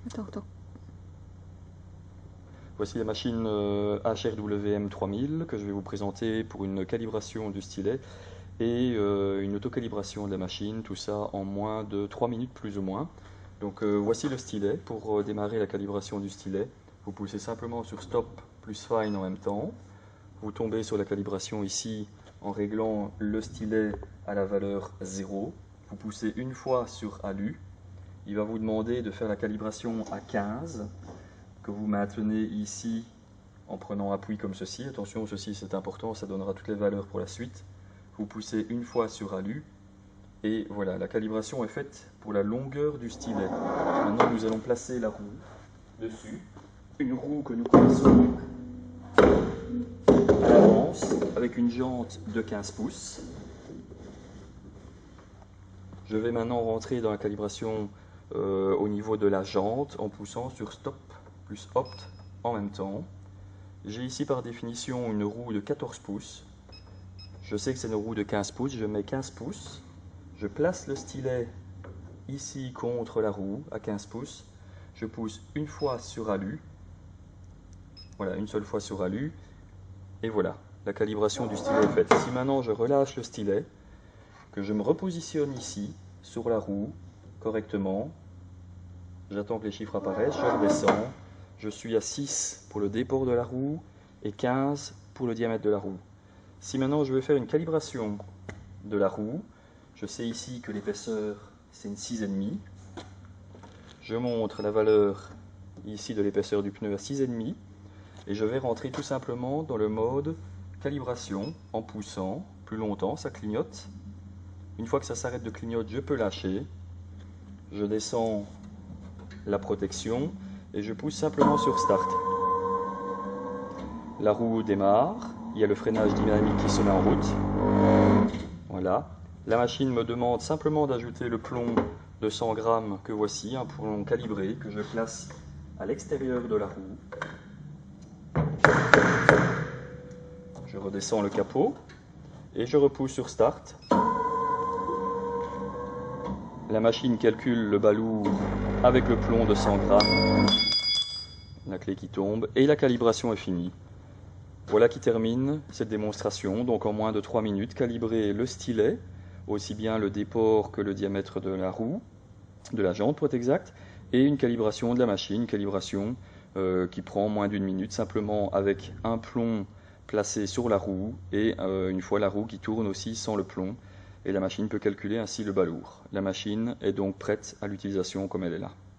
Attends, attends. Voici la machine HRWM 3000 que je vais vous présenter pour une calibration du stylet et une autocalibration de la machine, tout ça en moins de 3 minutes plus ou moins. Donc voici le stylet. Pour démarrer la calibration du stylet, vous poussez simplement sur Stop plus Fine en même temps. Vous tombez sur la calibration ici en réglant le stylet à la valeur 0. Vous poussez une fois sur ALU. Il va vous demander de faire la calibration à 15, que vous maintenez ici en prenant appui comme ceci. Attention, ceci c'est important, ça donnera toutes les valeurs pour la suite. Vous poussez une fois sur ALU et voilà, la calibration est faite pour la longueur du stylet. Maintenant, nous allons placer la roue dessus. Une roue que nous connaissons à l'avance avec une jante de 15 pouces. Je vais maintenant rentrer dans la calibration au niveau de la jante en poussant sur Stop plus Opt en même temps. J'ai ici par définition une roue de 14 pouces. Je sais que c'est une roue de 15 pouces, je mets 15 pouces. Je place le stylet ici contre la roue à 15 pouces. Je pousse une fois sur ALU. Voilà, une seule fois sur ALU. Et voilà, la calibration du stylet est faite. Si maintenant je relâche le stylet, que je me repositionne ici sur la roue correctement, j'attends que les chiffres apparaissent, je redescends. Je suis à 6 pour le déport de la roue et 15 pour le diamètre de la roue. Si maintenant je veux faire une calibration de la roue, je sais ici que l'épaisseur c'est une 6,5. Je montre la valeur ici de l'épaisseur du pneu à 6,5 et je vais rentrer tout simplement dans le mode calibration en poussant plus longtemps, ça clignote. Une fois que ça s'arrête de clignoter, je peux lâcher. Je descends la protection et je pousse simplement sur Start. La roue démarre, il y a le freinage dynamique qui se met en route. Voilà. La machine me demande simplement d'ajouter le plomb de 100 grammes que voici, un plomb calibré que je place à l'extérieur de la roue. Je redescends le capot et je repousse sur Start. La machine calcule le balourd avec le plomb de 100 grammes. La clé qui tombe et la calibration est finie. Voilà qui termine cette démonstration, donc en moins de 3 minutes, calibrer le stylet, aussi bien le déport que le diamètre de la roue, de la jante pour être exact, et une calibration de la machine, calibration qui prend moins d'une minute, simplement avec un plomb placé sur la roue et une fois la roue qui tourne aussi sans le plomb, et la machine peut calculer ainsi le balourd. La machine est donc prête à l'utilisation comme elle est là.